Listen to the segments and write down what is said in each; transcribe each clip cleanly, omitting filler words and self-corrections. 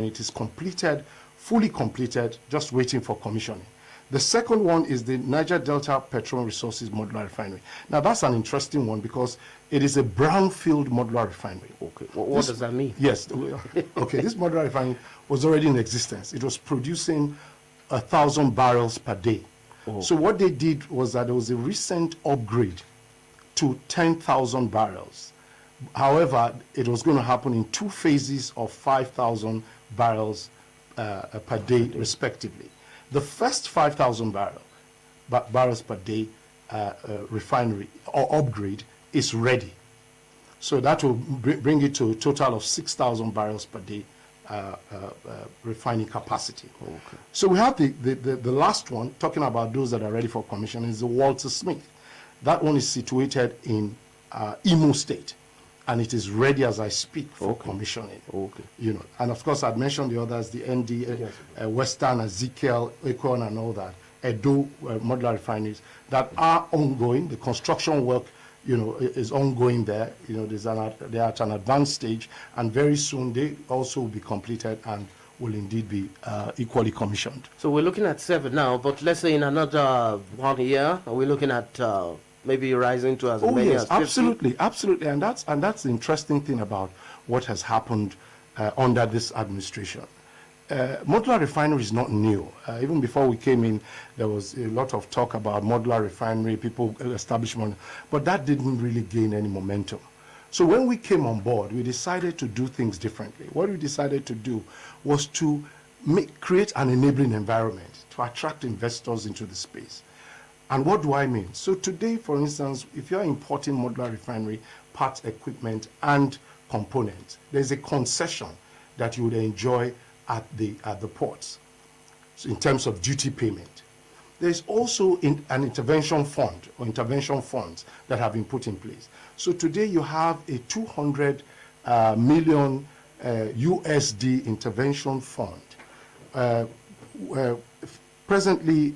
It is completed, fully completed, just waiting for commissioning. The second one is the Niger Delta Petroleum Resources Modular Refinery. Now, that's an interesting one because it is a brownfield modular refinery. Okay, what does that mean? Yes, okay, this modular refinery was already in existence. It was producing 1,000 barrels per day. Oh. So what they did was that there was a recent upgrade to 10,000 barrels. However, it was going to happen in 2 phases of 5,000 barrels per day, respectively. The first 5,000 barrels per day refinery or upgrade is ready. So that will bring it to a total of 6,000 barrels per day refining capacity. Okay. So we have the last one, talking about those that are ready for commission, is the Walter Smith. That one is situated in Imo State, and it is ready as I speak for commissioning. Okay. You know, and of course I'd mentioned the others, the ND, Western, Ezekiel, Econ, and all that, Edo modular refineries that are ongoing. The construction work, you know, is ongoing there. You know, they are at an advanced stage, and very soon they also will be completed and will indeed be equally commissioned. So we're looking at 7 now, but let's say in another 1 year, are we looking at maybe rising to as many as 50? Absolutely, and that's the interesting thing about what has happened under this administration. Modular refinery is not new. Even before we came in, there was a lot of talk about modular refinery, people establishment, but that didn't really gain any momentum. So when we came on board, we decided to do things differently. What we decided to do was to create an enabling environment to attract investors into the space. And what do I mean? So today, for instance, if you're importing modular refinery parts, equipment, and components, there's a concession that you would enjoy at the ports, so in terms of duty payment. There's also an intervention fund or intervention funds that have been put in place. So today you have a 200 million USD intervention fund, presently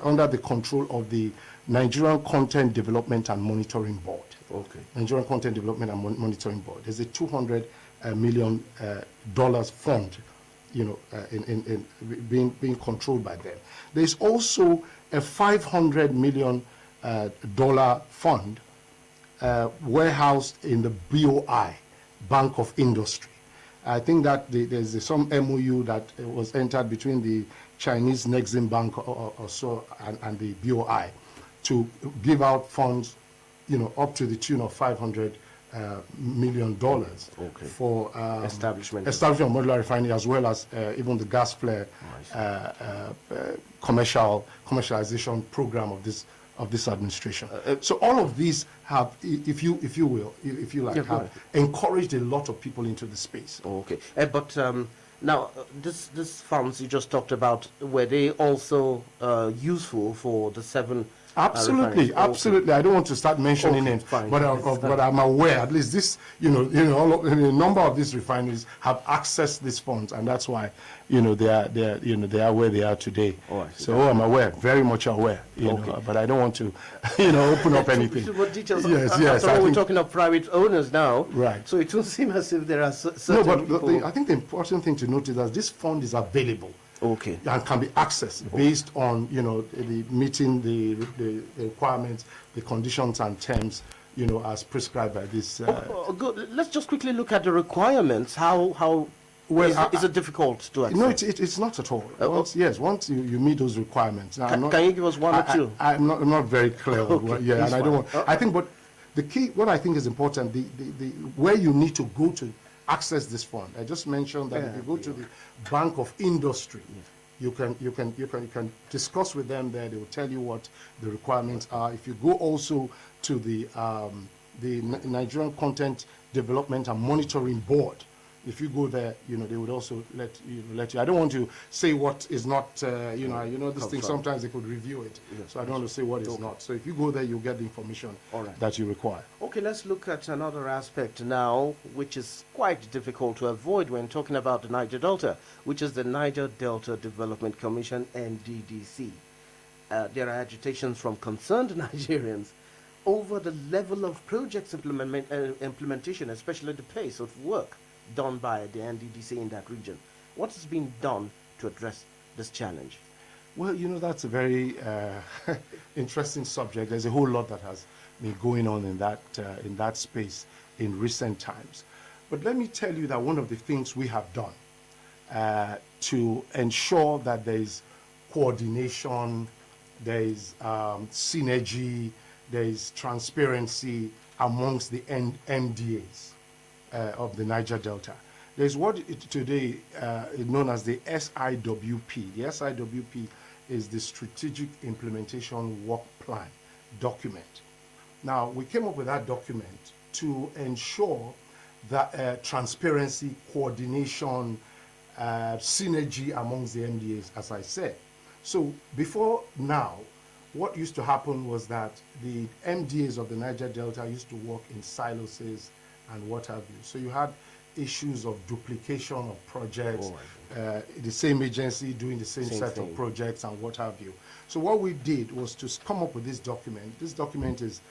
under the control of the Nigerian Content Development and Monitoring Board. Okay. Nigerian Content Development and Monitoring Board. There's a $200 million dollars fund, you know, being controlled by them. There's also a $500 million dollar fund warehoused in the BOI, Bank of Industry. I think that there's some MOU that was entered between the Chinese Nexim Bank or so and the BOI to give out funds, you know, up to the tune of $500 million for establishment of modular refinery, as well as even the gas flare commercialization program of this administration. So all of these have, if you like, have encouraged a lot of people into the space. Okay, but now this funds you just talked about, were they also useful for the 7? Absolutely. I don't want to start mentioning names, but I'm aware. At least this, a number of these refineries have accessed these funds, and that's why, they are where they are today. So I'm aware, very much aware. But I don't want to, open up anything. Details. Yes. So we're talking of private owners now, right? So it will seem as if there are certain people. I think the important thing to note is that this fund is available. Okay. And can be accessed based on, the meeting the requirements, the conditions and terms, as prescribed by this. Good. Let's just quickly look at the requirements. How is it difficult to access? No, it's not at all. Once you meet those requirements. Now, can you give us one or two? I'm not very clear. Okay, and I don't want. I think, but the key, what I think is important, the where you need to go to access this fund. I just mentioned that if you go to the Bank of Industry, you can discuss with them there. They will tell you what the requirements are. If you go also to the Nigerian Content Development and Monitoring Board, if you go there, they would also let you. I don't want to say what is not, this thing, sometimes they could review it. So I don't want to say what is not. So if you go there, you'll get the information that you require. Okay, let's look at another aspect now, which is quite difficult to avoid when talking about the Niger Delta, which is the Niger Delta Development Commission, NDDC. There are agitations from concerned Nigerians over the level of projects implementation, especially the pace of work done by the NDDC in that region. What has been done to address this challenge? Well, that's a very interesting subject. There's a whole lot that has been going on in that space in recent times. But let me tell you that one of the things we have done to ensure that there is coordination, there is synergy, there is transparency amongst the MDAs of the Niger Delta. There's what today is known as the SIWP. The SIWP is the Strategic Implementation Work Plan document. Now, we came up with that document to ensure that transparency, coordination, synergy amongst the MDAs, as I said. So before now, what used to happen was that the MDAs of the Niger Delta used to work in silos and what have you. So you had issues of duplication of projects, the same agency doing the same set of projects and what have you. So what we did was to come up with this document. This document is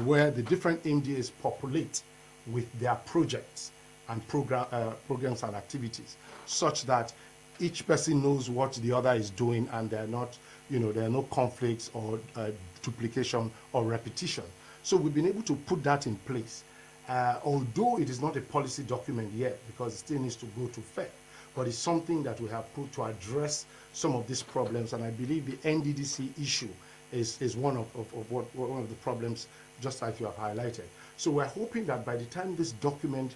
where the different MDAs populate with their projects and programs and activities, such that each person knows what the other is doing, and there are no conflicts or duplication or repetition. So we've been able to put that in place. Although it is not a policy document yet, because it still needs to go to FED, but it's something that we have put to address some of these problems. And I believe the NDDC issue is one of the problems, just like you have highlighted. So we're hoping that by the time this document,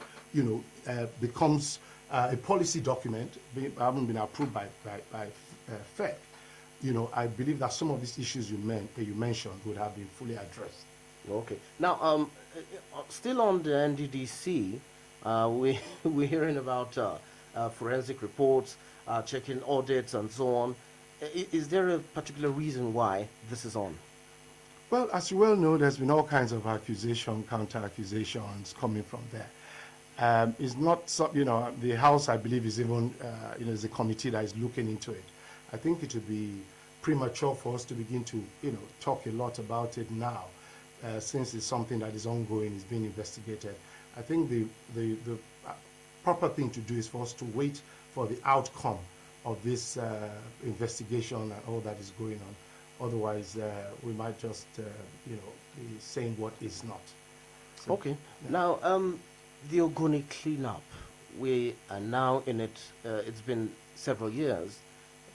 becomes a policy document, having been approved by FED, I believe that some of these issues you mentioned would have been fully addressed. Okay. Now, still on the NDDC, we're hearing about forensic reports, checking audits, and so on. Is there a particular reason why this is on? Well, as you well know, there's been all kinds of counter-accusations coming from there. It's not, the House, I believe, is even, is a committee that is looking into it. I think it would be premature for us to begin to, talk a lot about it now, since it's something that is ongoing, is being investigated. I think the proper thing to do is for us to wait for the outcome of this investigation and all that is going on. Otherwise, we might just, be saying what is not. So, okay. Yeah. Now, the Ogoni cleanup, we are now in it. It's been several years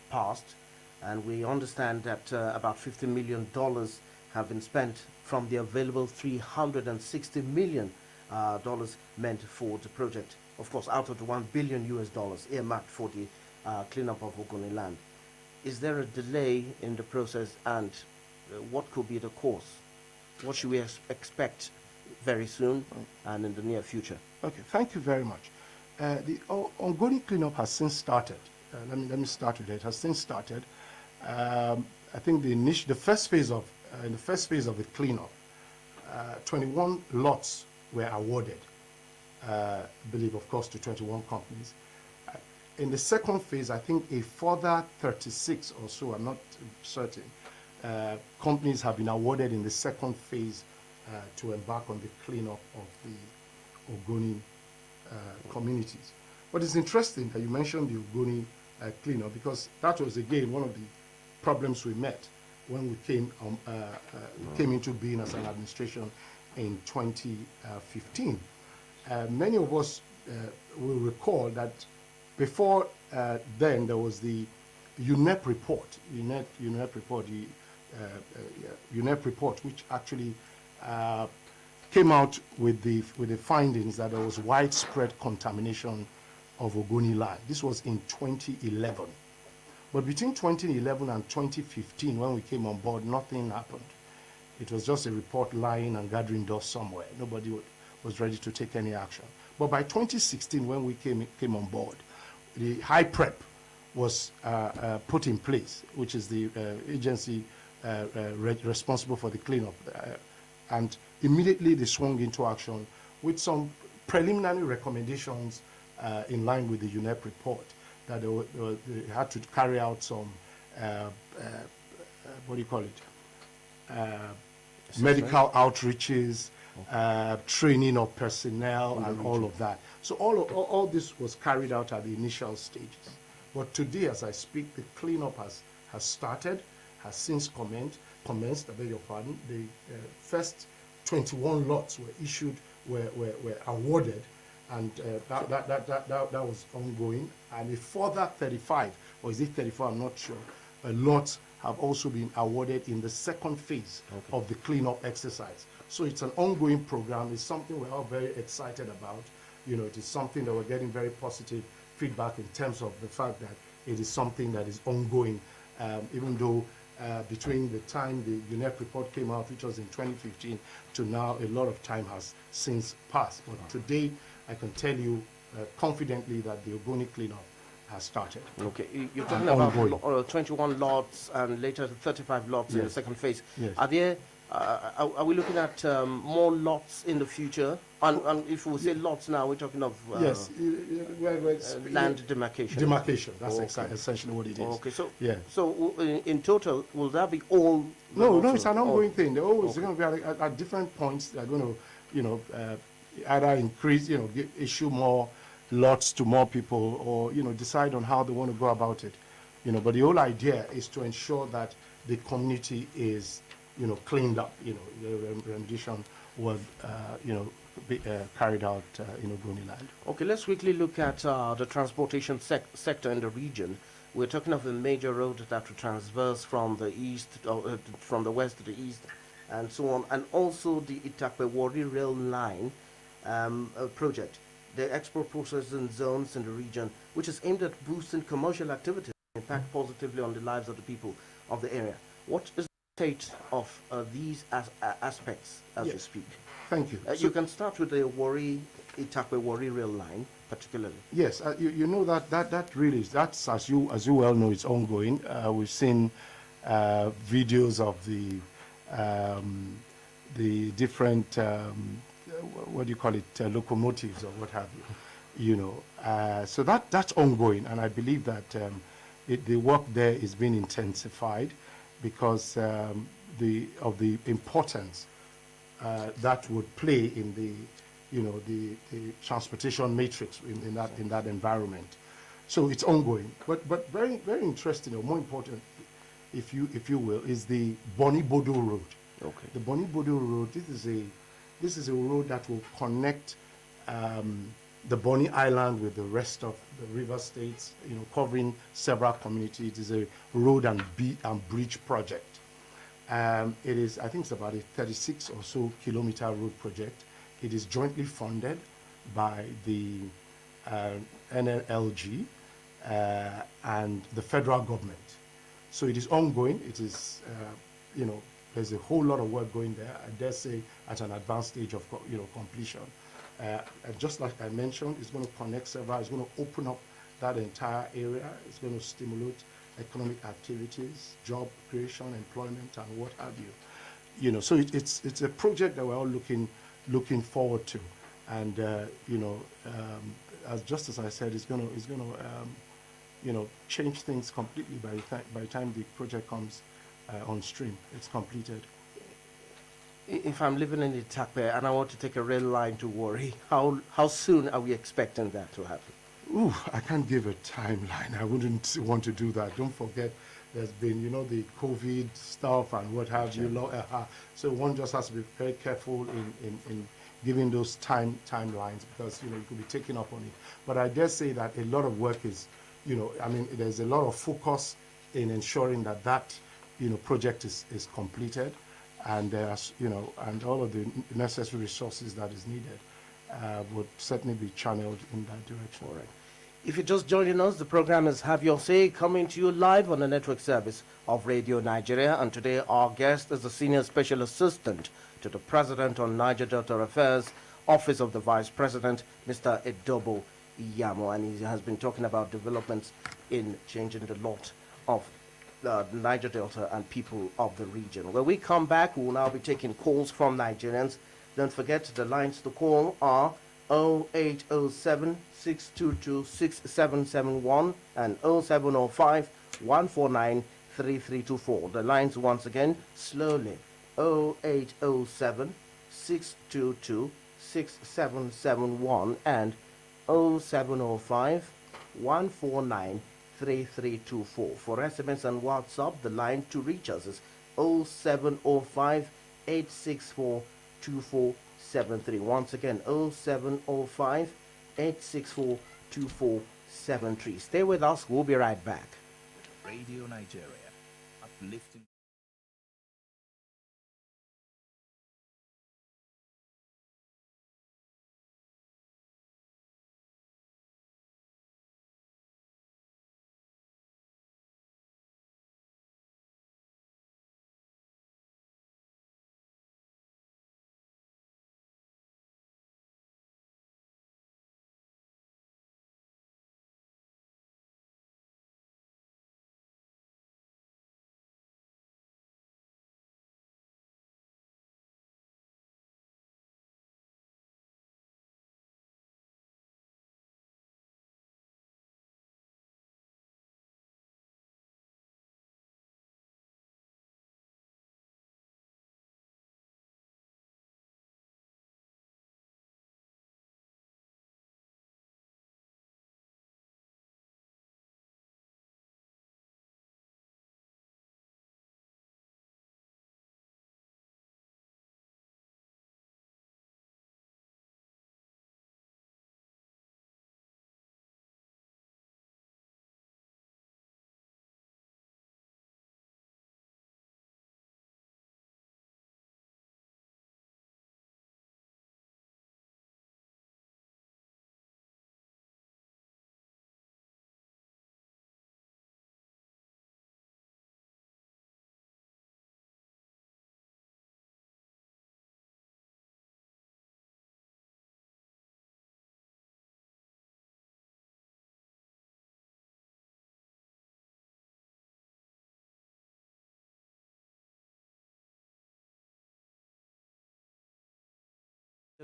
past, and we understand that about $50 million have been spent from the available $360 million meant for the project. Of course, out of the $1 billion earmarked for the cleanup of Ogoni land. Is there a delay in the process, and what could be the cause? What should we expect very soon and in the near future? Okay, thank you very much. The Ogoni cleanup has since started. Let me start with it. It has since started. I think the first phase of the cleanup, 21 lots were awarded. I believe, of course, to 21 companies. In the second phase, I think a further 36 or so, I'm not certain, companies have been awarded in the second phase to embark on the cleanup of the Ogoni communities. But it's interesting that you mentioned the Ogoni cleanup, because that was, again, one of the problems we met when we came into being as an administration in 2015. Many of us will recall that before then there was the UNEP report, UNEP report, which actually came out with the findings that there was widespread contamination of Ogoni land. This was in 2011. But between 2011 and 2015, when we came on board, nothing happened. It was just a report lying and gathering dust somewhere. Nobody was ready to take any action. But by 2016, when we came on board, the high prep was put in place, which is the agency responsible for the cleanup. And immediately they swung into action with some preliminary recommendations in line with the UNEP report, that they had to carry out some, medical outreaches, training of personnel and all of that. So all this was carried out at the initial stages. But today, as I speak, the cleanup has started, has since commenced, I beg your pardon. The first 21 lots were issued, were awarded, and that was ongoing. And a further 35, or is it 34, I'm not sure, lots have also been awarded in the second phase of the cleanup exercise. So it's an ongoing program. It's something we're all very excited about. You know, it is something that we're getting very positive feedback in terms of the fact that it is something that is ongoing, even though between the time the UNEP report came out, which was in 2015, to now, a lot of time has since passed. But today, I can tell you confidently that the Ogoni cleanup has started. Okay, you're talking about 21 lots and later 35 lots in the second phase. Yes. Are there? Are we looking at more lots in the future? And if we say lots now, we're talking of yes, land demarcation. Demarcation. That's essentially what it is. Okay, so so in total, will that be all? No, it's an ongoing thing. They're always going to be at different points. They're going to, either increase, issue more lots to more people, or decide on how they want to go about it. But the whole idea is to ensure that the community is cleaned up. The rendition was be carried out in Ogoni land. Okay, let's quickly look at the transportation sector in the region. We're talking of the major road that will transverse from the east, from the west to the east, and so on, and also the Itakpe-Warri rail line project, the export processing zones in the region, which is aimed at boosting commercial activity and impact positively on the lives of the people of the area. What is the state of these aspects as we speak? Thank you. You can start with the Itakpe-Warri rail line, particularly. Yes, you know that really is, that's, as you well know, it's ongoing. We've seen videos of the different what do you call it, locomotives or what have you. So that's ongoing, and I believe that the work there is being intensified because of the importance that would play in the transportation matrix in that environment. So it's ongoing, but very very interesting, or more important, if you will, is the Boni Bodo Road. Okay. The Boni Bodo Road. This is a road that will connect the Boni Island with the rest of the river states, covering several communities. It is a road and bridge project. It is, I think it's about a 36 or so kilometer road project. It is jointly funded by the NLG and the federal government. So it is ongoing. It is, there's a whole lot of work going there. I dare say at an advanced stage of completion. And just like I mentioned, it's going to connect several. It's going to open up that entire area. It's going to stimulate economic activities, job creation, employment, and what have you. So it's a project that we're all looking forward to, and as I said, it's going to change things completely by the time the project comes on stream. It's completed. If I'm living in Itakpe and I want to take a rail line to Warri, how soon are we expecting that to happen? Ooh, I can't give a timeline. I wouldn't want to do that. Don't forget, there's been, the COVID stuff and what have you. So one just has to be very careful in giving those timelines, because, you could be taken up on it. But I dare say that a lot of work is, there's a lot of focus in ensuring that project is completed, and and all of the necessary resources that is needed would certainly be channeled in that direction. All right. If you're just joining us, the program is Have Your Say, coming to you live on the network service of Radio Nigeria, and today our guest is the Senior Special Assistant to the President on Niger Delta Affairs, Office of the Vice President, Mr. Edobor Iyamu, and he has been talking about developments in changing the lot of the Niger Delta and people of the region. When we come back, we will now be taking calls from Nigerians. Don't forget, the lines to call are 0807 622 6771 and 0705 149 3324. The lines once again, slowly, 0807 622-6771 and 0705-149-3324. For SMS and WhatsApp, the line to reach us is 0705-864-2473. Once again, 0705-864-2473. Stay with us. We'll be right back. Radio Nigeria, uplifting.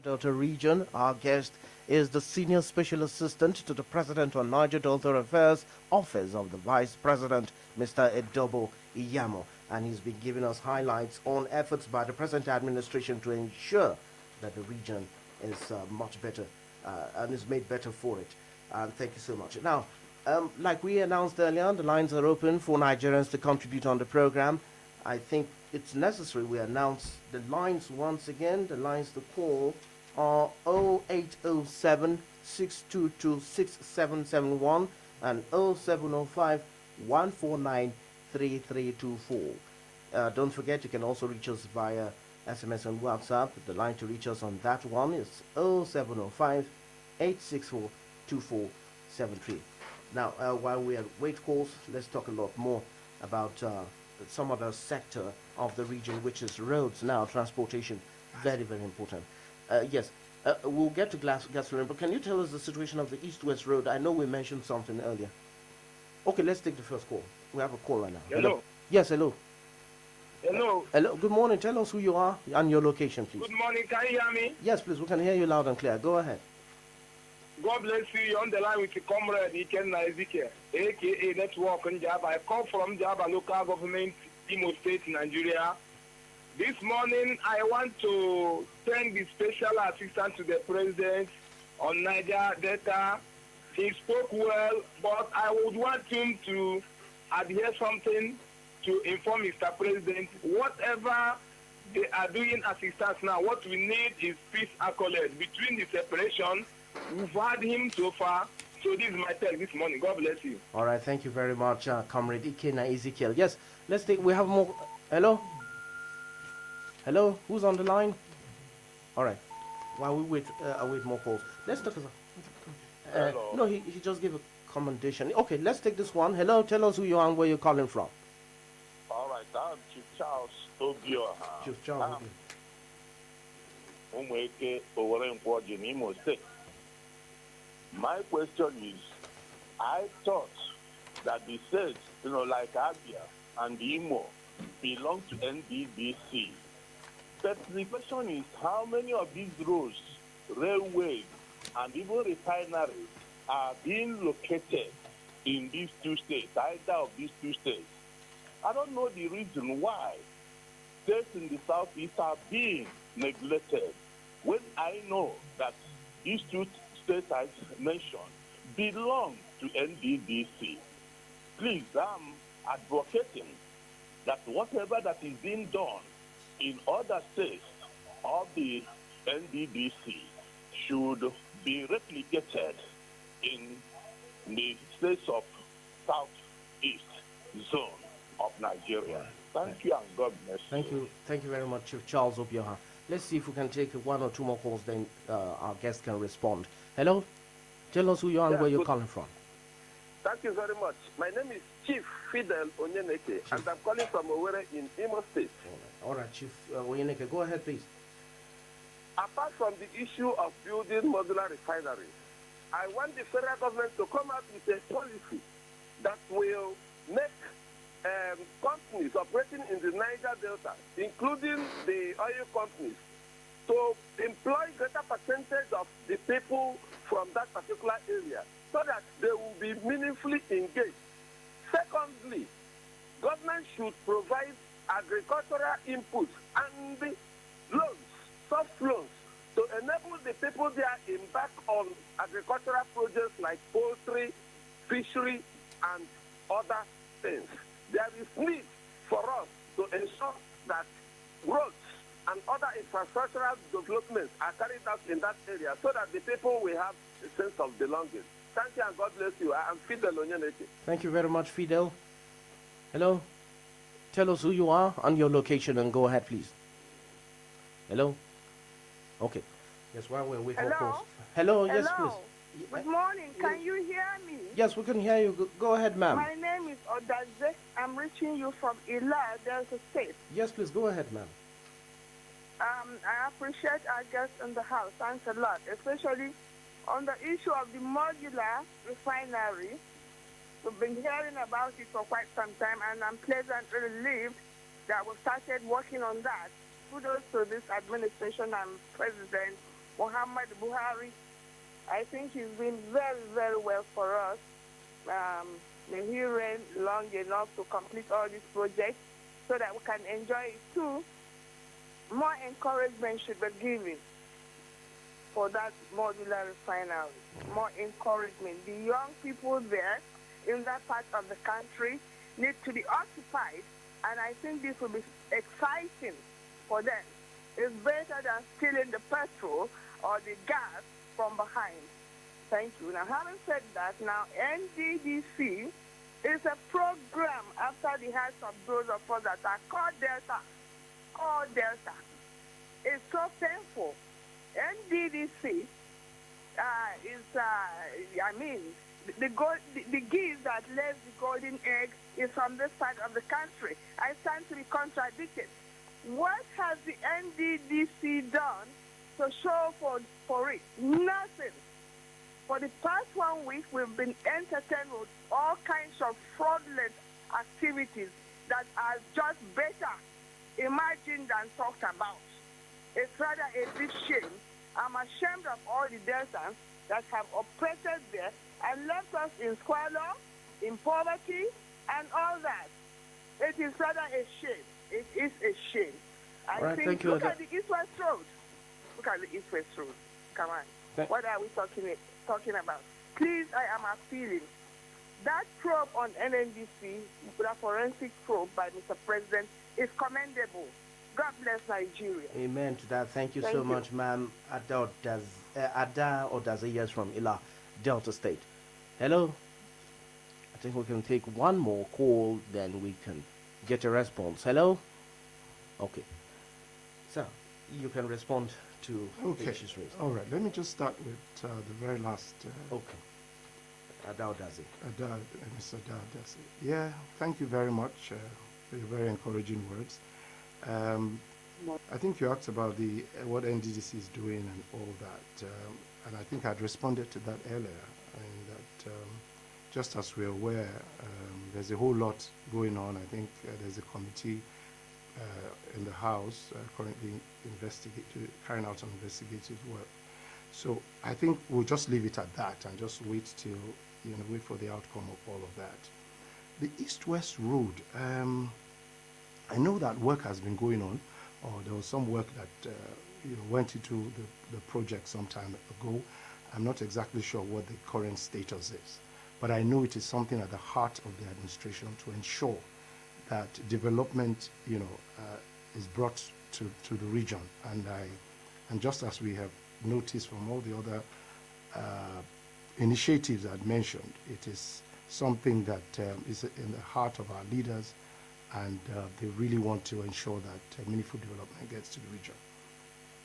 Delta region. Our guest is the Senior Special Assistant to the President on Niger Delta Affairs, Office of the Vice President, Mr. Edobor Iyamu. And he's been giving us highlights on efforts by the present administration to ensure that the region is much better and is made better for it. And thank you so much. Now, like we announced earlier, the lines are open for Nigerians to contribute on the program. I think it's necessary we announce the lines once again. The lines to call are 0807 622 6771 and 0705 149 3324. Don't forget, you can also reach us via SMS and WhatsApp. The line to reach us on that one is 0705 864 2473. Now, while we wait calls, let's talk a lot more about some other sector of the region, which is roads now, transportation. Very, very important. Yes, we'll get to gasoline, but can you tell us the situation of the east-west road? I know we mentioned something earlier. Okay, let's take the first call. We have a call right now. Hello. Yes, hello. Hello. Hello. Good morning. Tell us who you are and your location, please. Good morning. Can you hear me? Yes, please. We can hear you loud and clear. Go ahead. God bless you. You're on the line with the comrade Ikenna Ezekiel, aka Network in Jaba. I come from Jaba local government, Imo State, Nigeria. This morning, I want to thank the special assistant to the president on Niger Delta. He spoke well, but I would want him to adhere something to inform Mr. President. Whatever they are doing as it stands now, what we need is peace accolade between the separation. We've had him so far. So this is my take this morning. God bless you. All right. Thank you very much, Comrade Ikenna Ezekiel. Yes, let's take. We have more. Hello. Hello. Who's on the line? All right. While we wait, await more calls. Let's talk about. Hello. No, he just gave a commendation. Okay, let's take this one. Hello. Tell us who you are and where you're calling from. All right, I'm Chief Charles Obio. Chief Charles. Umweke Owarenkwoji in Imo State. My question is, I thought that the states, like Abia and Imo, belong to NDDC. But the question is, how many of these roads, railways, and even refineries are being located in these two states, either of these two states? I don't know the reason why states in the southeast are being neglected when I know that these two states I mentioned belong to NDDC? Please, I'm advocating that whatever that is being done in other states of the NDDC should be replicated in the states of Southeast zone of Nigeria. Thank you, and God bless you. Thank you very much, Chief Charles Obioha. Let's see if we can take one or two more calls, then our guest can respond. Hello? Tell us who you are and where you're calling from. Thank you very much. My name is Chief Fidel Onyeneke, and I'm calling from Owerri in Imo State. All right, Chief Onyeneke, go ahead, please. Apart from the issue of building modular refineries, I want the federal government to come out with a policy that will make companies operating in the Niger Delta, including the oil companies, to employ greater percentage of the people from that particular area so that they will be meaningfully engaged. Secondly, government should provide agricultural input and loans, soft loans, to enable the people there embark on agricultural projects like poultry, fishery, and other things. There is need for us to ensure that roads and other infrastructural developments are carried out in that area so that the people will have a sense of belonging. Thank you and God bless you. I am Fidel Onyeneke. Thank you very much, Fidel. Hello? Tell us who you are and your location and go ahead, please. Hello? Okay. Yes, while we're waiting for calls. Hello? Yes, please. Good morning. Can you hear me? Yes, we can hear you. Go ahead, ma'am. My name is Odaze. I'm reaching you from Ila, Delta State. Yes, please, go ahead, ma'am. I appreciate our guests in the house. Thanks a lot, especially on the issue of the modular refinery. We've been hearing about it for quite some time, and I'm pleasantly relieved that we've started working on that. Kudos to this administration and President Muhammad Buhari. I think he's been very, very well for us. May he reign long enough to complete all these projects so that we can enjoy it too. More encouragement should be given for that modular refinery. More encouragement. The young people there in that part of the country need to be occupied, and I think this will be exciting for them. It's better than stealing the petrol or the gas from behind. Thank you. Now, having said that, now NDDC is a program after the hearts of those of us that are called Delta. Called Delta. It's so painful. NDDC the geese that lays the golden egg is from this side of the country. I stand to be contradicted. What has the NDDC done to show for it? Nothing. For the past 1 week, we've been entertained with all kinds of fraudulent activities that are just better imagined than talked about. It's rather a big shame. I'm ashamed of all the Deltans that have operated there and left us in squalor, in poverty, and all that. It is rather a shame. It is a shame. I think, look at the East-West Road. Look at the East-West Road. Come on. What are we talking about? Please, I am appealing. That probe on NNDC, the forensic probe by Mr. President, is commendable. God bless Nigeria. Amen to that. Thank you so much, ma'am. Ada Odazayas from Ila, Delta State. Hello? I think we can take one more call, then we can get a response. Hello? Okay. So, you can respond to the issues raised. All right. Let me just start with the very last. Okay. Ada Odazi. Mr. Ada Odazi. Yeah, thank you very much for your very encouraging words. I think you asked about what NDDC is doing and all that, and I think I'd responded to that earlier, and that just as we're aware, there's a whole lot going on. I think there's a committee in the House currently carrying out some investigative work. So I think we'll just leave it at that and just wait for the outcome of all of that. The East-West Road, I know that work has been going on or there was some work that went into the project some time ago. I'm not exactly sure what the current status is, but I know it is something at the heart of the administration to ensure that development, is brought to the region. And just as we have noticed from all the other initiatives I'd mentioned, it is something that is in the heart of our leaders, and they really want to ensure that meaningful development gets to the region.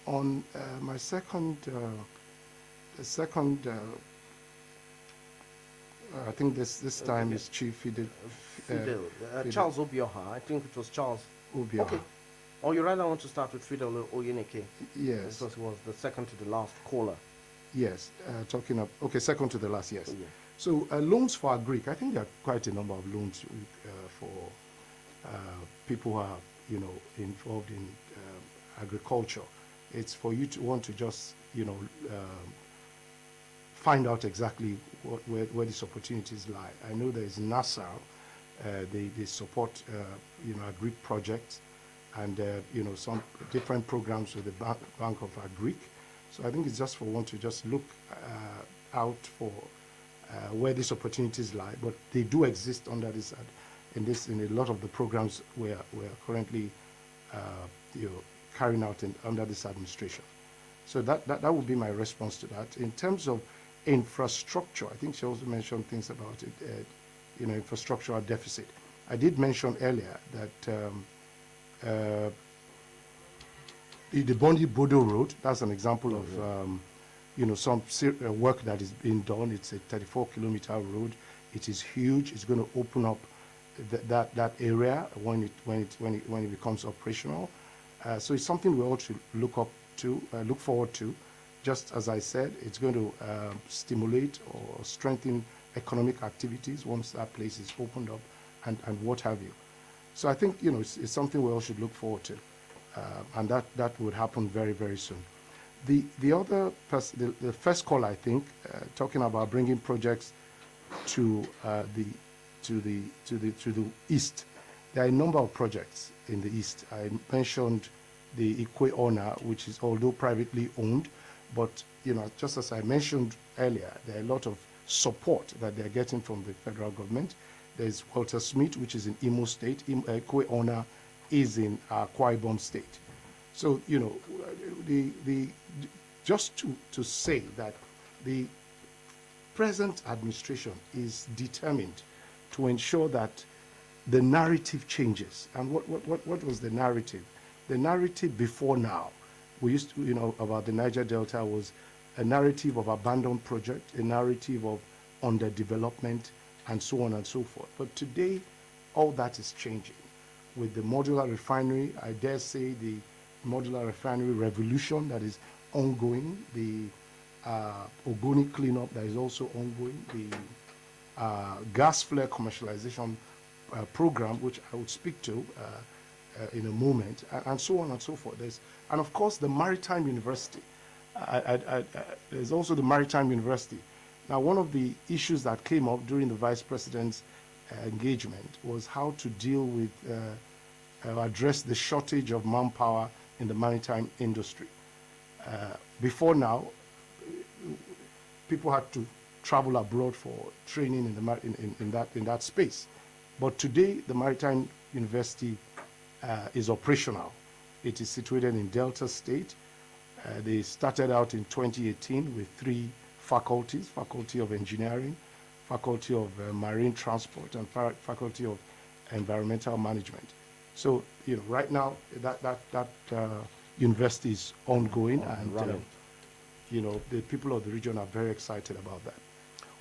On my second, I think this time is Chief Fidel. Charles Obioha. I think it was Charles. Obioha. Okay. Or you rather want to start with Fidel Oyeneke? Yes. Because he was the second to the last caller. Yes. Second to the last, yes. Oh, yeah. So loans for Agric, I think there are quite a number of loans for people who are, involved in agriculture. It's for you to want to just, find out exactly where these opportunities lie. I know there is NASA, they support, Agric projects, and, some different programs with the Bank of Agric. So I think it's just for one to just look out for where these opportunities lie, but they do exist under this, in a lot of the programs we're currently, carrying out under this administration. So that would be my response to that. In terms of infrastructure, I think she also mentioned things about it, infrastructural deficit. I did mention earlier that the Bondi Bodo Road, that's an example of, some work that is being done. It's a 34-kilometer road. It is huge. It's going to open up that area when it becomes operational. So it's something we all should look forward to. Just as I said, it's going to stimulate or strengthen economic activities once that place is opened up, and what have you. So I think it's something we all should look forward to, and that would happen very, very soon. The other the first call, I think, talking about bringing projects to the east. There are a number of projects in the east. I mentioned the Ikwe Ona, which is although privately owned, but just as I mentioned earlier, there are a lot of support that they're getting from the federal government. There's Walter Smith, which is in Imo State. Ikwe Ona is in Akwa Ibom State. So just to say that the present administration is determined to ensure that the narrative changes. And what was the narrative? The narrative before now, we used to, about the Niger Delta was a narrative of abandoned project, a narrative of underdevelopment, and so on and so forth. But today, all that is changing. With the modular refinery, I dare say the modular refinery revolution that is ongoing, the Ogoni cleanup that is also ongoing, the gas flare commercialization program, which I would speak to in a moment, and so on and so forth. And of course, the Maritime University. There's also the Maritime University. Now, one of the issues that came up during the Vice President's engagement was how to deal with, address the shortage of manpower in the maritime industry. Before now, people had to travel abroad for training in that space. But today, the Maritime University is operational. It is situated in Delta State. They started out in 2018 with 3 faculties: Faculty of Engineering, Faculty of Marine Transport, and Faculty of Environmental Management. So, right now that university is ongoing, and the people of the region are very excited about that.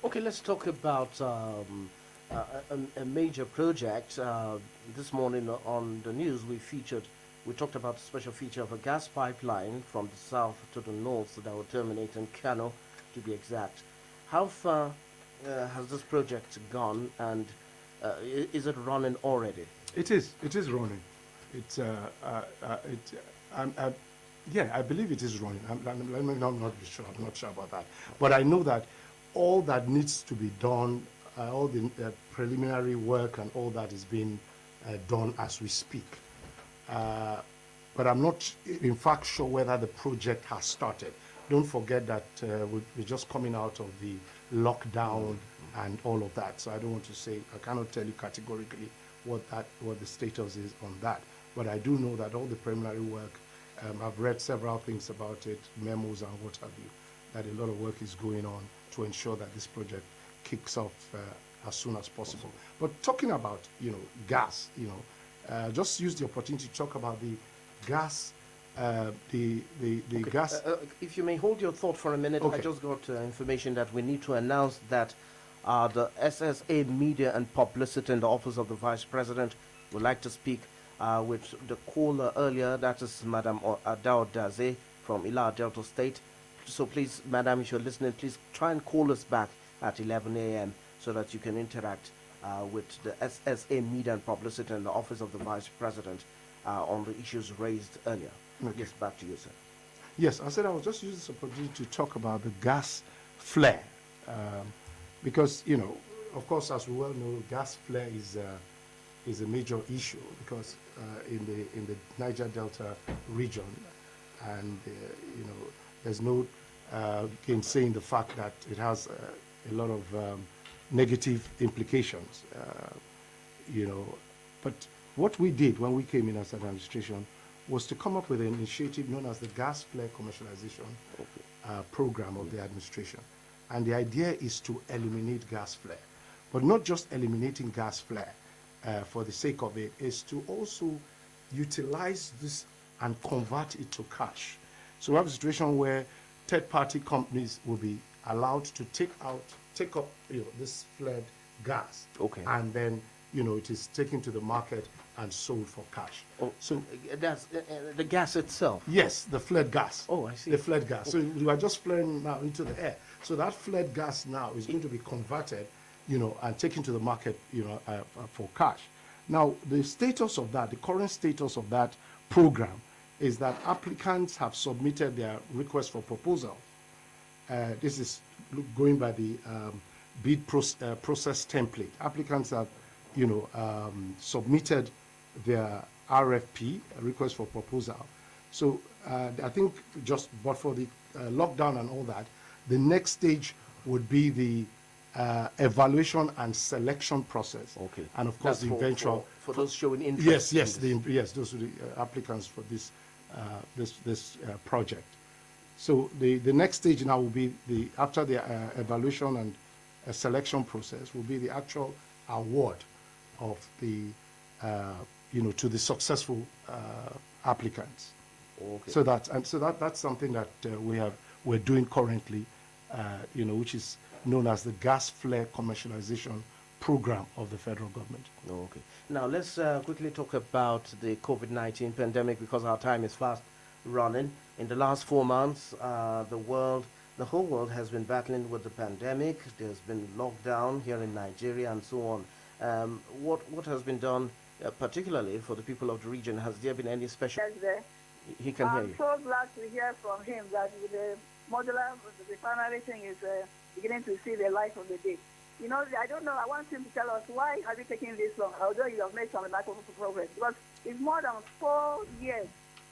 Okay, let's talk about a major project. This morning on the news, we talked about a special feature of a gas pipeline from the south to the north that will terminate in Kano, to be exact. How far has this project gone, and is it running already? It is running. I believe it is running. I'm not sure. I'm not sure about that. But I know that all that needs to be done, all the preliminary work and all that is being done as we speak. but I'm not, in fact, sure whether the project has started. Don't forget that we're just coming out of the lockdown and all of that. So I don't want to say, I cannot tell you categorically what the status is on that. But I do know that all the preliminary work, I've read several things about it, memos and what have you, that a lot of work is going on to ensure that this project kicks off as soon as possible. But talking about, gas, just use the opportunity to talk about the gas, the gas. If you may hold your thought for a minute, Okay. I just got information that we need to announce that the SSA Media and Publicity in the Office of the Vice President would like to speak with the caller earlier. That is Madam Adao Daze from Ila Delta State. So please, Madam, if you're listening, please try and call us back at 11 a.m. so that you can interact with the SSA Media and Publicity in the Office of the Vice President on the issues raised earlier. Okay. Yes, back to you, sir. Yes, I said I was just using this opportunity to talk about the gas flare, because of course, as we well know, gas flare is a major issue because in the Niger Delta region, and there's no gainsaying the fact that it has a lot of negative implications, But what we did when we came in as an administration was to come up with an initiative known as the gas flare commercialization program of the administration. And the idea is to eliminate gas flare. But not just eliminating gas flare for the sake of it, is to also utilize this and convert it to cash. So we have a situation where third-party companies will be allowed to take up this flared gas. Okay. And then it is taken to the market and sold for cash. Oh, so that's the gas itself. yes, the flared gas. Oh, I see. The flared gas. So you are just flaring now into the air. So that flared gas now is going to be converted, and taken to the market, for cash. Now, the status of that, the current status of that program is that applicants have submitted their request for proposal. This is going by the bid process template. Applicants have, submitted their RFP, request for proposal. So I think but for the lockdown and all that, the next stage would be the evaluation and selection process. Okay. And of course, That's the eventual for those showing interest. yes, in this. those are the applicants for this project. So the next stage now will be after the evaluation and selection process will be the actual award of the to the successful applicants. Okay. So that's something that we're doing currently, which is known as the gas flare commercialization program of the federal government. Okay. Now let's quickly talk about the COVID-19 pandemic because our time is fast running. In the last 4 months, the whole world has been battling with the pandemic. There's been lockdown here in Nigeria and so on. What has been done, particularly for the people of the region? Has there been any special? Yes, there. He can hear I'm you. so glad to hear from him that the modular refinery thing is beginning to see the light of the day. I don't know. I want him to tell us why has it taken this long, although you have made some remarkable progress. Because it's more than 4 years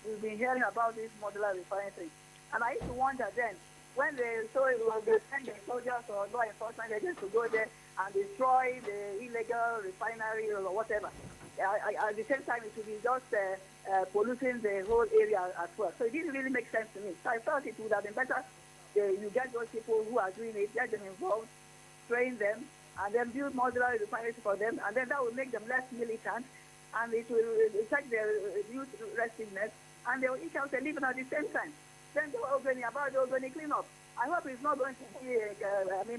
we've been hearing about this modular refinery thing. And I used to wonder then, when they send the soldiers or law enforcement agents to go there and destroy the illegal refinery or whatever. At the same time, it would be just polluting the whole area as well. So it didn't really make sense to me. So I thought it would have been better you get those people who are doing it, get them involved, train them, and then build modular refineries for them, and then that will make them less militant, and it will check their youth restiveness, and they will each have a living at the same time. Then the organic cleanup. I hope it's not going to be,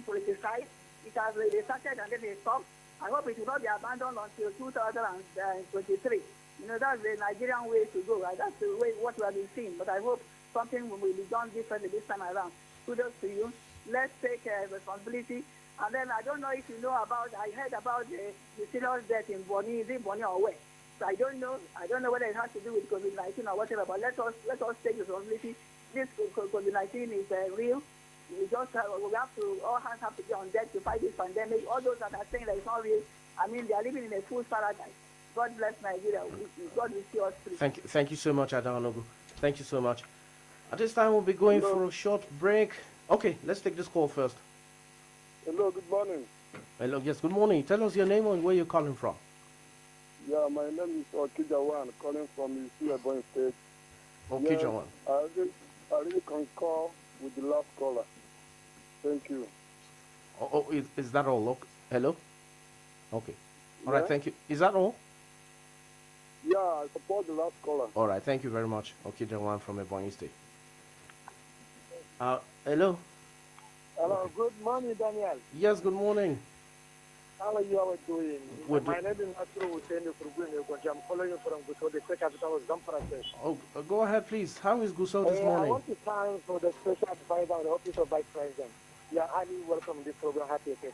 politicized. It has they started and then they stopped. I hope it will not be abandoned until 2023. That's the Nigerian way to go, right? That's the way what we have been seeing. But I hope something will be done differently this time around. Kudos to you. Let's take responsibility. And then I don't know if you know I heard about the serious death in Bonny. Is it Bonny or where? So I don't know whether it has to do with COVID-19 or whatever, but let us take responsibility. This COVID-19 is real. We all hands have to be on deck to fight this pandemic. All those that are saying that it's not real, they are living in a fool's paradise. God bless Nigeria. God will see us through. Thank you so much, Adanogu. Thank you so much. At this time, we'll be going for a short break. Okay, let's take this call first. Hello, good morning. Hello, yes, good morning. Tell us your name and where you're calling from. Yeah, my name is Okijawan, calling from Edobor State. Okay, Yes, Jawan. I really concur with the last caller. Thank you. Is that all? Hello? Okay. All right, Yeah? thank you. Is that all? Yeah, I support the last caller. All right, thank you very much. Okay, Jawan from Ebonyi State. Hello? Hello, Okay. good morning, Daniel. Yes, good morning. How are you all doing? My name is Nasru Hussein from I'm calling you from Gusau, the state capital of Zamfara State. Oh, go ahead, please. How is Gusau this morning? I want to thank for the special advisor of the Office of Vice President. You are highly welcome to this program. Happy to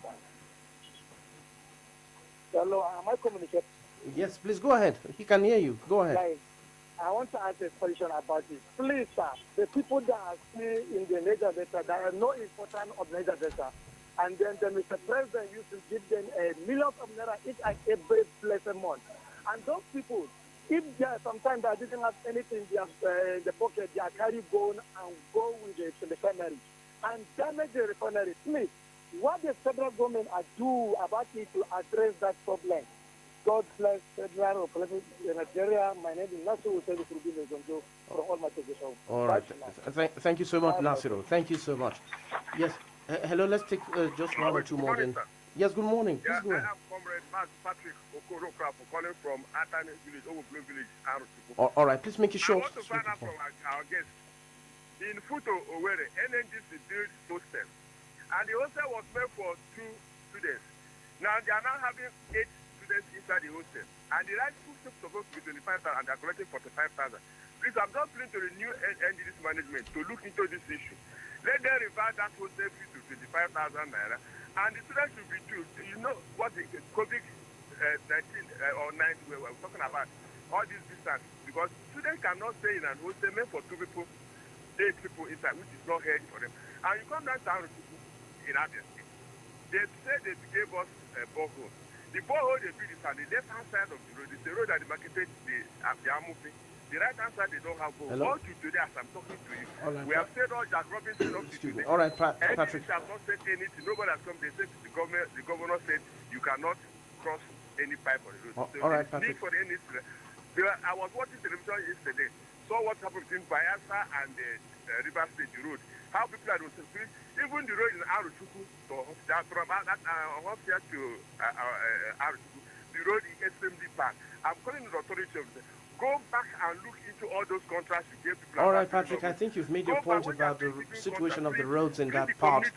Hello, am I communicating? Yes, please go ahead. He can hear you. Go ahead. Guys, I want to ask a question about this. Please, sir, the people that are still in the Niger Delta, there are no importance of Niger Delta. And then the Mr. President used to give them millions of naira each and every blessed month. And those people, if they are sometimes they didn't have anything in the pocket, they are carry gun and go with it to the refinery and damage the refinery. Please, what the federal government are do about it to address that problem? God bless Federal Republic of Nigeria. My name is Nasiru Hussein from all my position. All right. Thank you so much, Nasiru. Thank you so much. Yes. Hello, let's take just one or two more then. Yes, good morning. Please go ahead. I am Comrade Patrick Okoroka calling from Atani Village, Overflow Village, All right, please make it short. I want to find out from our guest. In Futo, Owerri, NNGC built hostel. And the hostel was meant for 2 students. Now they are now having 8 students inside the hostel. And the right school is supposed to be 25,000 and they are collecting 45,000. Please, I'm just going to the new NGC management to look into this issue. Let them revert that hostel fee to 25,000 naira. And the students should be told, you know what the COVID-19 or 19 we were talking about, all this distance. Because students cannot stay in an hostel meant for 2 people, 8 people inside, which is not healthy for them. And you come down to in Abia State. They said they gave us a borehole. The borehole they built is on the left-hand side of the road. It's the road that demarcated the Iyamu. The right-hand side, they don't have borehole. All to today, as I'm talking to you, right, we have said all Jack Robinson up to today. All right, Patrick. NDC has not said anything. Nobody has come. They said the governor said you cannot cross any pipe on the road. So all right, Patrick. for the NDC. I was watching television yesterday, saw what happened between Bayelsa and the River State Road. How people are doing. Even the road in Aruchuku, from here to Aruchuku, the road is extremely bad. I'm calling the authority of the go back and look into all those contracts you gave people. All right, Patrick, I think you've made your point about the situation of the roads in that part.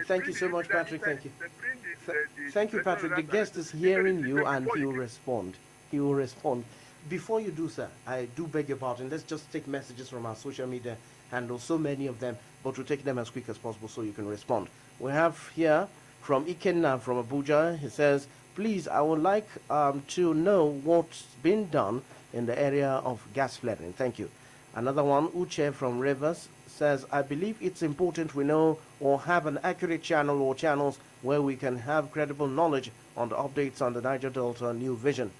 Thank you so much, Patrick. Thank you. Thank you, Patrick. The guest is hearing you and he will respond. He will respond. Before you do, sir, I do beg your pardon. Let's just take messages from our social media handles, so many of them, but we'll take them as quick as possible so you can respond. We have here from Ikenna from Abuja. He says, please, I would like to know what's been done in the area of gas flaring. Thank you. Another one, Uche from Rivers, says, I believe it's important we know or have an accurate channel or channels where we can have credible knowledge on the updates on the Niger Delta New Vision.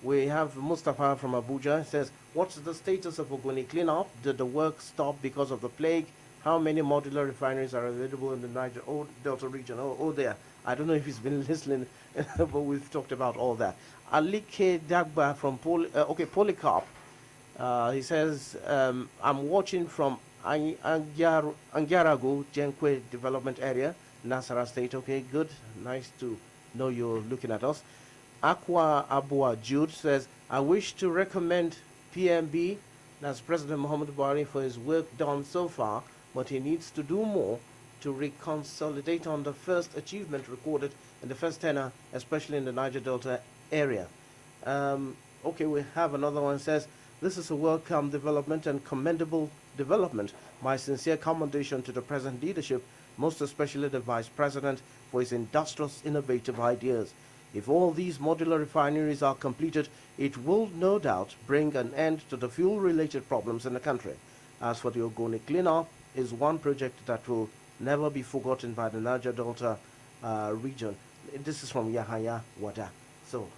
We have Mustafa from Abuja. He says, what's the status of Ogoni cleanup? Did the work stop because of the plague? How many modular refineries are available in the Niger Delta region? Oh, there. I don't know if he's been listening, but we've talked about all that. Alike Dagba from Polycarp. He says, I'm watching from Angyarago, Jenkwe Development Area, Nasara State. Okay, good. Nice to know you're looking at us. Aqua Abua Jude says, I wish to recommend PMB, that's President Muhammad Buhari, for his work done so far, but he needs to do more to reconsolidate on the first achievement recorded in the first tenor, especially in the Niger Delta area. Okay, we have another one. Says, this is a welcome development and commendable development. My sincere commendation to the present leadership, most especially the Vice President, for his industrious, innovative ideas. If all these modular refineries are completed, it will no doubt bring an end to the fuel-related problems in the country. As for the Ogoni cleanup, is one project that will never be forgotten by the Niger Delta region. This is from Yahaya Wada. So,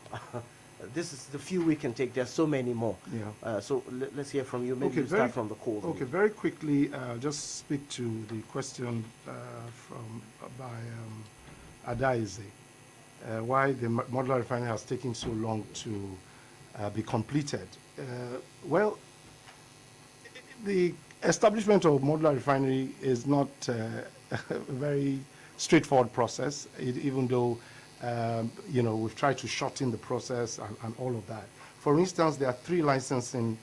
This is the few we can take. There's so many more. Yeah. So let's hear from you. Maybe Okay, you start from the calls. Okay, very quickly, just speak to the question by Adaize, why the modular refinery has taken so long to be completed. Well, the establishment of modular refinery is not a very straightforward process, even though we've tried to shorten the process and all of that. For instance, there are 3 licensing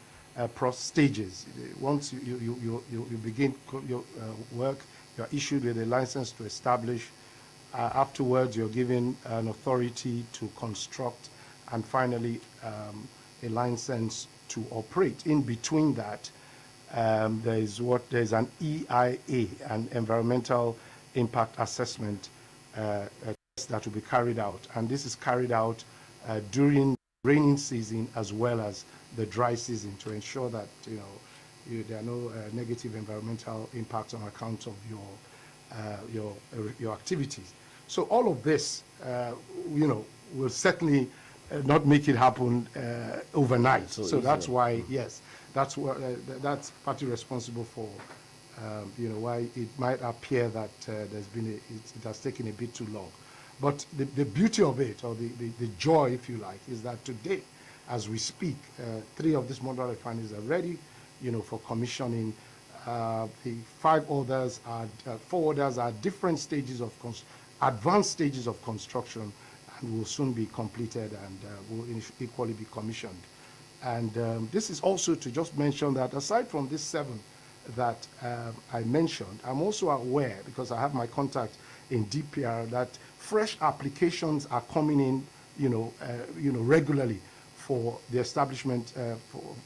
stages. Once you begin your work, you're issued with a license to establish. Afterwards, you're given an authority to construct, and finally, a license to operate. In between that, there's an EIA, an environmental impact assessment that will be carried out, and this is carried out during rainy season as well as the dry season to ensure that there are no negative environmental impacts on account of your activities. So all of this, will certainly not make it happen overnight. So that's why, yes, that's partly responsible for why it might appear that it has taken a bit too long. But the beauty of it, or the joy, if you like, is that today, as we speak, 3 of these modular refineries are ready, for commissioning. The 4 others are different stages of advanced stages of construction, and will soon be completed and will equally be commissioned. And this is also to just mention that aside from these 7 that I mentioned, I'm also aware, because I have my contact in DPR, that fresh applications are coming in, regularly for the establishment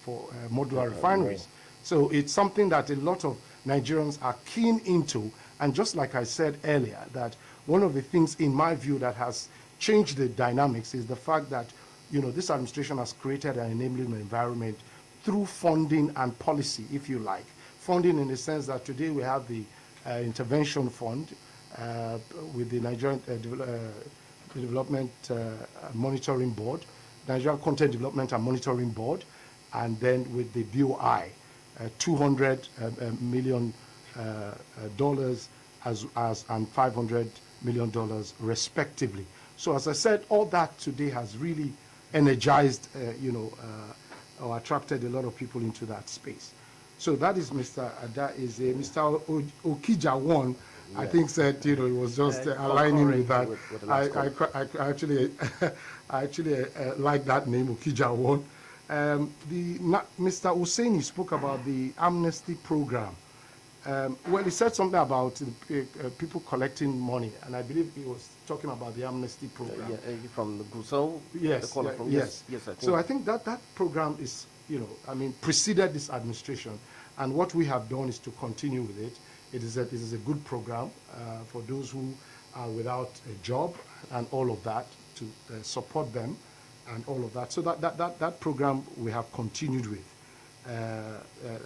for modular refineries. So it's something that a lot of Nigerians are keen into. And just like I said earlier, that one of the things, in my view, that has changed the dynamics is the fact that, this administration has created an enabling environment through funding and policy, if you like. Funding in the sense that today we have the intervention fund with the Nigerian Development Monitoring Board, Nigerian Content Development and Monitoring Board, and then with the BOI, $200 million and $500 million respectively. So as I said, all that today has really energized, or attracted a lot of people into that space. So that is Mr. Adaize. Mr. Okija I think said, it was just aligning with that. I actually like that name, Okija Mr. Hussaini spoke about the amnesty program. Well, he said something about people collecting money, and I believe he was talking about the amnesty program. From the Gusau? Yes, yes. I think. So I think that program is, preceded this administration, and what we have done is to continue with it. It is a good program for those who are without a job and all of that, to support them and all of that. So that program we have continued with.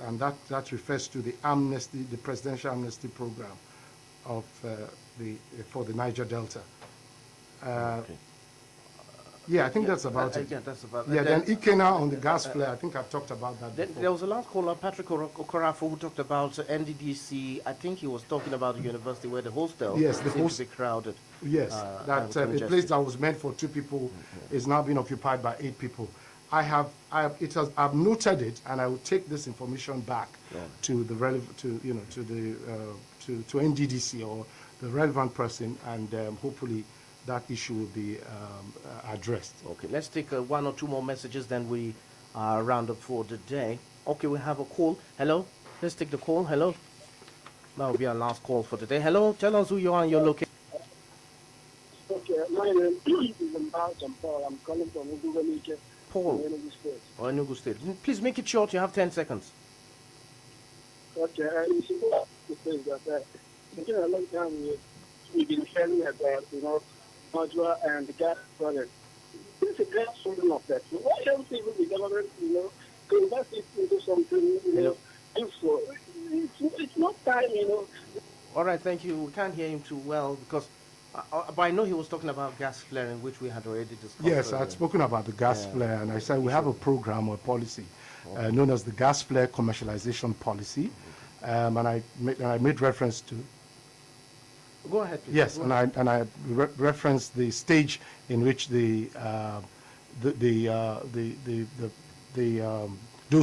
And that refers to the amnesty, the presidential amnesty program of for the Niger Delta. Okay. Yeah, I think that's about it. Yeah, that's about it. Yeah, then Ikena on the gas flare, I think I've talked about that before. There was a last caller, Patrick Okorafor, who talked about NDDC. I think he was talking about the university where the hostel seems to be crowded. Yes, that a place that was meant for 2 people is now being occupied by 8 people. I've noted it, and I will take this information back to the to NDDC or the relevant person, and hopefully that issue will be addressed. Okay, let's take 1 or 2 more messages, then we round up for the day. Okay, we have a call. Hello, let's take the call. Hello, that will be our last call for today. Hello, tell us who you are and your location. Okay, my name is Paul. I'm calling from Udugalike. Paul, Enugu State. Please make it short. You have 10 seconds. Okay, you see what the thing that it's been a long time we've been hearing about, modular and the gas project. This is a great problem of that. Why don't even the government, invest it into something, useful? It's not time, All right, thank you. We can't hear him too well because But I know he was talking about gas flaring, which we had already discussed. Yes, I earlier. had spoken about the gas Yeah. flare, and I said we have a program or policy known as the gas flare commercialization policy, and I made reference to. Go ahead, please. Yes, Go and ahead. I referenced the stage in which those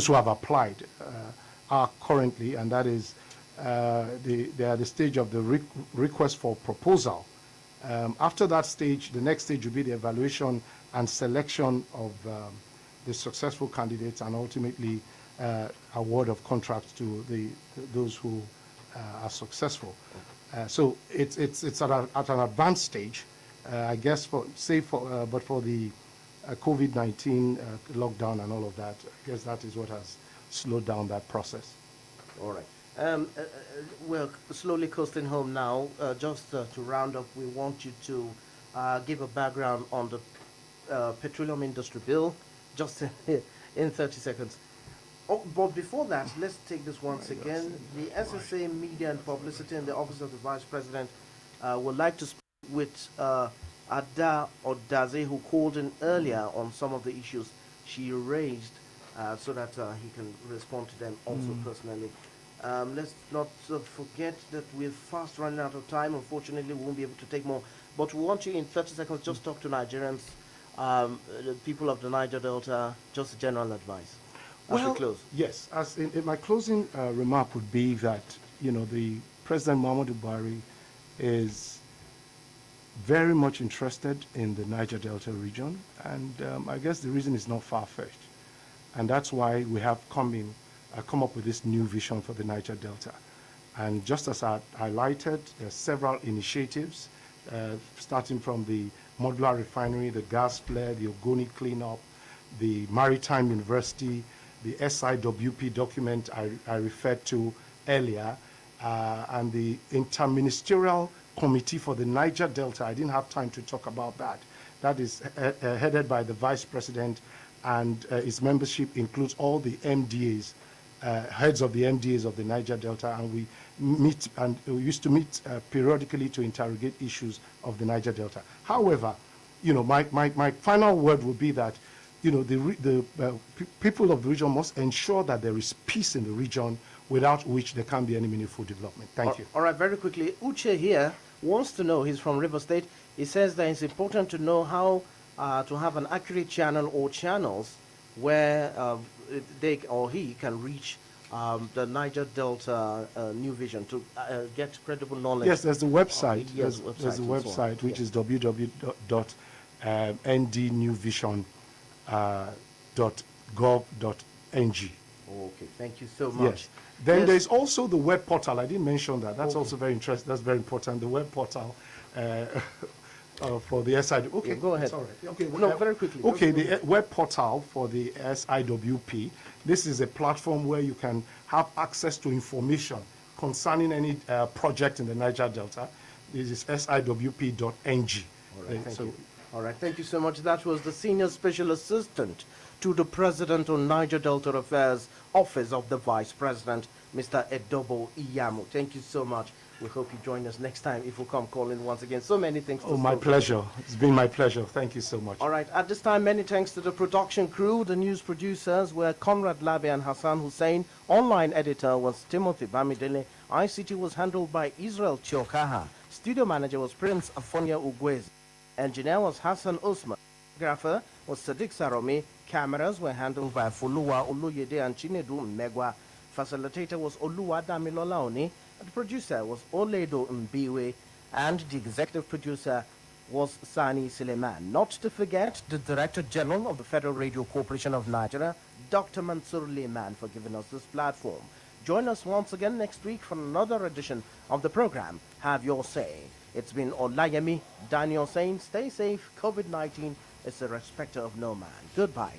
who have applied are currently, and that is they are the stage of the request for proposal. After that stage, the next stage will be the evaluation and selection of the successful candidates, and ultimately award of contracts to those who are successful. So it's at an advanced stage, I guess. But for the COVID-19 lockdown and all of that, I guess that is what has slowed down that process. All right. We're slowly coasting home now. Just to round up, we want you to give a background on the petroleum industry bill, just in 30 seconds. Oh, but before that, let's take this once again. The SSA Media and Publicity in the Office of the Vice President would like to speak with Ada Odaze, who called in earlier on some of the issues she raised, so that he can respond to them also personally. Let's not forget that we're fast running out of time. Unfortunately, we won't be able to take more. But we want you in 30 seconds just talk to Nigerians, the people of the Niger Delta, just general advice. As we close. Yes. As in my closing remark would be that the President Muhammadu Buhari is very much interested in the Niger Delta region, and I guess the reason is not far-fetched, and that's why we have come up with this new vision for the Niger Delta. And just as I highlighted, there are several initiatives, starting from the modular refinery, the gas flare, the Ogoni cleanup, the Maritime University, the SIWP document I referred to earlier, and the Interministerial Committee for the Niger Delta. I didn't have time to talk about that. That is headed by the Vice President, and its membership includes all the MDAs, heads of the MDAs of the Niger Delta, and we used to meet periodically to interrogate issues of the Niger Delta. However, my final word would be that the people of the region must ensure that there is peace in the region, without which there can't be any meaningful development. Thank you. All right, very quickly, Uche here wants to know, he's from River State, he says that it's important to know how to have an accurate channel or channels where they or he can reach the Niger Delta New Vision to get credible knowledge. Yes, there's the website. Yes, there's a and so on. website, which is www.ndnewvision.gov.ng. Okay, thank you so much. Yes. Then Yes. there's also the web portal. I didn't mention that. That's also very interesting. That's very important. The web portal for the SIWP. Okay, Go ahead. Sorry. Okay. No, very quickly. Okay, the web portal for the SIWP. This is a platform where you can have access to information concerning any project in the Niger Delta. This is siwp.ng. All right, thank you. All right, thank you so much. That was the Senior Special Assistant to the President on Niger Delta Affairs, Office of the Vice President, Mr. Edobor Iyamu. Thank you so much. We hope you join us next time if we come calling once again. So many things to My solve. pleasure. It's been my pleasure. Thank you so much. All right, at this time, many thanks to the production crew. The news producers were Conrad Labe and Hassan Hussein. Online editor was Timothy Bamidele. ICT was handled by Israel Chiokaha. Studio manager was Prince Afonia Ugwez. Engineer was Hassan Usman. Photographer was Sadiq Saromi. Cameras were handled by Fuluwa Oluyede and Chinedu Megwa. Facilitator was Oluwa Damilola Oni. The producer was Oledo Mbiwe. And the executive producer was Sani Suleiman. Not to forget the Director General of the Federal Radio Corporation of Nigeria, Dr. Mansour Lehman, for giving us this platform. Join us once again next week for another edition of the program, Have Your Say. It's been Olayemi Daniel saying, stay safe. COVID-19 is a respecter of no man. Goodbye.